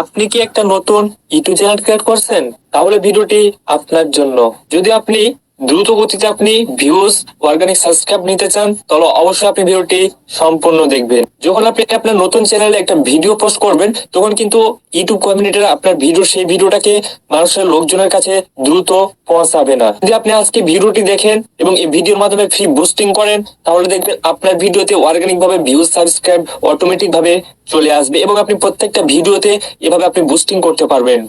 আপনি কি একটা নতুন ইউটিউব চ্যানেল ক্রিয়েট করছেন? তাহলে ভিডিওটি আপনার জন্য। যদি আপনি দ্রুত গতিতে আপনি ভিউজ, অর্গানিক সাবস্ক্রাইব নিতে চান, তাহলে অবশ্যই আপনি ভিডিওটি সম্পূর্ণ দেখবেন। যখন আপনি আপনার নতুন চ্যানেলে একটা ভিডিও পোস্ট করবেন, তখন কিন্তু ইউটিউব কমিউনিটির আপনার সেই ভিডিওটাকে মানুষের লোকজনের কাছে দ্রুত পৌঁছাবে না। যদি আপনি আজকে ভিডিওটি দেখেন এবং এই ভিডিওর মাধ্যমে ফ্রি বুস্টিং করেন, তাহলে দেখবেন আপনার ভিডিওতে অর্গানিক ভাবে ভিউজ, সাবস্ক্রাইব অটোমেটিক ভাবে চলে আসবে এবং আপনি প্রত্যেকটা ভিডিওতে এভাবে আপনি বুস্টিং করতে পারবেন।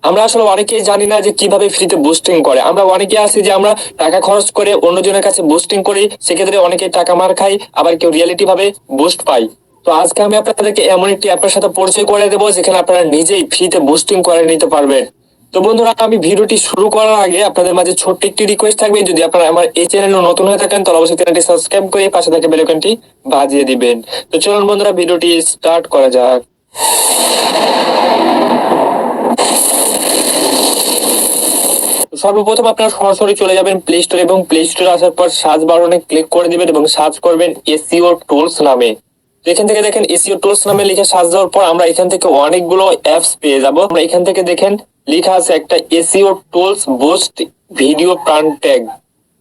আমরা আসলে অনেকেই জানি না যে কিভাবে ফ্রিতে বুস্টিং করে। আমরা অনেকে আছি যে আমরা টাকা খরচ করে অন্যজনের কাছে বুস্টিং করি, সেক্ষেত্রে অনেকে টাকা মার খাই, আবার কেউ রিয়েলিটি ভাবে বুস্ট পাই। তো আজকে আমি আপনাদেরকে এমন একটি অ্যাপের সাথে পরিচয় করে দেবো যেখানে আপনারা নিজেই ফ্রিতে বুস্টিং করে নিতে পারবেন। তো বন্ধুরা, আমি ভিডিওটি শুরু করার আগে আপনাদের মাঝে ছোট্ট একটি রিকোয়েস্ট থাকবে, যদি আপনারা আমার এই চ্যানেলে নতুন হয়ে থাকেন তাহলে অবশ্যই চ্যানেলটি সাবস্ক্রাইব করে পাশে থাকা বেল আইকনটি বাজিয়ে দিবেন। তো চলুন বন্ধুরা, ভিডিওটি স্টার্ট করা যাক। সর্বপ্রথম আপনারা সরাসরি চলে যাবেন প্লে স্টোর এবং প্লে স্টোরে আসার পর সার্চ বাটনে ক্লিক করে দিবেন এবং সার্চ করবেন এসইও টুলস নামে। এখান থেকে দেখেন এসইও টুলস নামে লিখে সার্চ দেওয়ার পর আমরা এখান থেকে অনেকগুলো অ্যাপস পেয়ে যাব। আমরা এখান থেকে দেখেন লেখা আছে একটা SEO tools boost video content.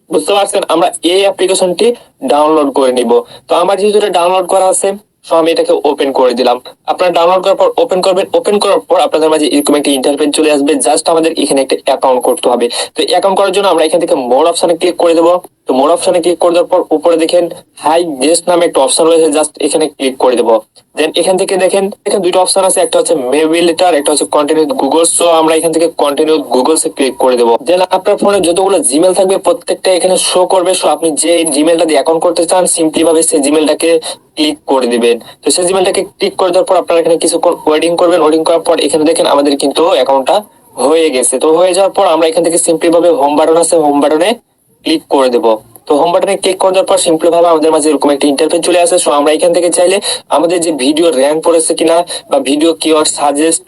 বুঝতে পারছেন? আমরা এই অ্যাপ্লিকেশনটি ডাউনলোড করে নিব। তো আমার যেহেতু এটা ডাউনলোড করা আছে, সো আমি এটাকে ওপেন করে দিলাম। আপনারা ডাউনলোড করার পর ওপেন করবেন। ওপেন করার পর আপনাদের মাঝে এরকম একটা ইন্টারফেস চলে আসবে। জাস্ট আমাদের এখানে একটা অ্যাকাউন্ট করতে হবে। তো অ্যাকাউন্ট করার জন্য আমরা এখান থেকে মোর অপশনে ক্লিক করে দেবো। তো মোর অপশনে ক্লিক করে দেওয়ার পর উপরে দেখেন হাই গেস্ট নামে একটা অপশন রয়েছে, জাস্ট এখানে ক্লিক করে দেবো। দেন এখান থেকে দেখেন এখানে দুটো অপশন আছে, একটা হচ্ছে মেবি লেটার, একটা হচ্ছে কন্টিনিউ গুগল। সো আমরা এখান থেকে কন্টিনিউ গুগলস এ ক্লিক করে দেবো। দেন আপনার ফোনে যতগুলো জিমেল থাকবে প্রত্যেকটা এখানে শো করবে। সো আপনি যে জিমেলটা দিয়ে অ্যাকাউন্ট করতে চান, সিম্পলি ভাবে সেই জিমেলটাকে ক্লিক করে দিবেন। তো সেই জিমেলটাকে ক্লিক করে দেওয়ার পর আপনারা এখানে কিছুক্ষণ ওয়েটিং করবেন। ওয়েটিং করার পর এখানে দেখেন আমাদের কিন্তু অ্যাকাউন্টটা হয়ে গেছে। তো হয়ে যাওয়ার পর আমরা এখান থেকে সিম্পলি ভাবে হোম বাটন আছে, হোম বাটনে ক্লিক করে দেবো। তো হোম বাটনে ক্লিক করে দেওয়ার পর সিম্পলি ভাবে আমাদের মাঝে এরকম একটা ইন্টারফেস চলে আসে। সো আমরা এখান থেকে চাইলে আমাদের যে ভিডিও র্যাঙ্ক পড়েছে কিনা বা ভিডিও কিওয়ার্ড সাজেস্ট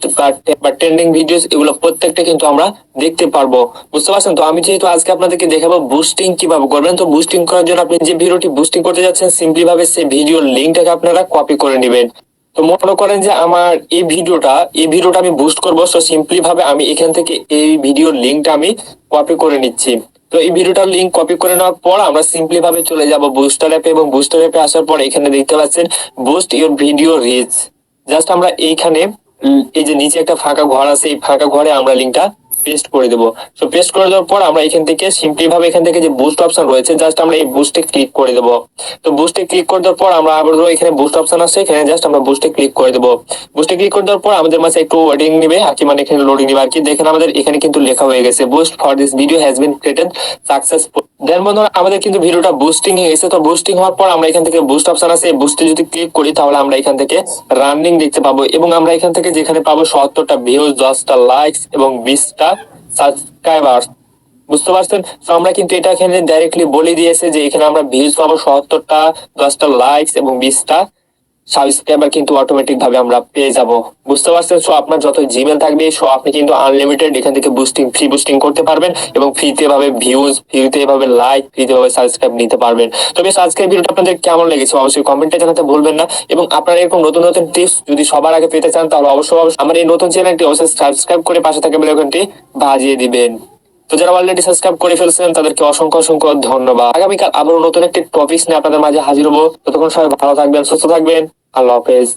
বা ট্রেন্ডিং ভিডিওস, এগুলো প্রত্যেকটা কিন্তু আমরা দেখতে পারবো। বুঝতে পারছেন? তো আমি যেহেতু আজকে আপনাদেরকে দেখাবো বুস্টিং কিভাবে করবেন, তো বুস্টিং করার জন্য আপনি যে ভিডিওটি বুস্টিং করতে যাচ্ছেন, সিম্পলি ভাবে সেই ভিডিওর লিঙ্কটাকে আপনারা কপি করে নেবেন। তো মনে করেন যে আমার এই ভিডিওটা আমি বুস্ট করবো। সো সিম্পলি ভাবে আমি এখান থেকে এই ভিডিওর লিঙ্কটা আমি কপি করে নিচ্ছি। তো এই ভিডিওটার লিঙ্ক কপি করে নেওয়ার পর আমরা সিম্পলি ভাবে চলে যাব বুস্টার অ্যাপে এবং বুস্টার অ্যাপে আসার পর এখানে দেখতে পাচ্ছেন boost your video rich. Just আমরা এইখানে এই যে নিচে একটা ফাঁকা ঘর আছে, এই ফাঁকা ঘরে আমরা লিঙ্কটা পেস্ট করে দেবো। তো পেস্ট করে দেওয়ার পর আমরা এখান থেকে সিম্পলি ভাবে এখান থেকে যে বুস্ট অপশন রয়েছে, জাস্ট আমরা এই বুস্টে ক্লিক করে দেবো। তো বুস্টে ক্লিক করে দেওয়ার পর আমরা আবার এখানে বুস্ট অপশন আছে, এখানে জাস্ট আমরা বুস্টে ক্লিক করে দেবো। বুস্টে ক্লিক করে দেওয়ার পর আমাদের মাঝে একটু ওয়েটিং নিবে আর কি, মানে এখানে লোডিং নিবে আর কি। দেখেন আমাদের এখানে কিন্তু লেখা হয়ে গেছে boost for this video has been created successful. Then বন্ধুরা, আমাদের কিন্তু ভিডিওটা বুস্টিং হয়ে গেছে। তো বুস্টিং হওয়ার পর আমরা এখান থেকে বুস্ট অপশন আছে, এই বুস্টে যদি ক্লিক করি তাহলে আমরা এখান থেকে রানিং দেখতে পাবো এবং আমরা এখান থেকে যেখানে পাবো 70টা ভিউজ, 10টা লাইকস এবং 20টা সাবস্ক্রাইবার। বুঝতে পারছেন? তো আমরা কিন্তু এটা এখানে ডাইরেক্টলি বলে দিয়েছে যে এখানে আমরা ভিউজ পাবো 70টা, 10টা লাইকস এবং 20টা সাবস্ক্রাইবার কিন্তু অটোমেটিক ভাবে আমরা পেয়ে যাব। বুঝতে পারছেন? সো আপনার যত জিমেল থাকবে, সো আপনি কিন্তু আনলিমিটেড এখান থেকে ফ্রি বুস্টিং করতে পারবেন এবং ফ্রিতে ভাবে ভিউজ, ফ্রিতে ভাবে লাইক, ফ্রিতে ভাবে সাবস্ক্রাইব নিতে পারবেন। তবে সাবস্ক্রাইব ভিডিওটা আপনাদের কেমন লেগেছে অবশ্যই কমেন্টে জানাতে ভুলবেন না। এবং আপনারা এরকম নতুন নতুন টিপস যদি সবার আগে পেতে চান তাহলে অবশ্যই আমার এই নতুন চ্যানেলটি অবশ্যই সাবস্ক্রাইব করে পাশে থাকা বেল আইকনটি বাজিয়ে দিবেন। তো যারা অলরেডি সাবস্ক্রাইব করে ফেলছেন তাদেরকে অসংখ্য অসংখ্য ধন্যবাদ। আগামীকাল আবারও নতুন একটি টপিক নিয়ে আপনাদের মাঝে হাজির হবো। ততক্ষণ সবাই ভালো থাকবেন, সুস্থ থাকবেন। আল্লাহ হাফেজ।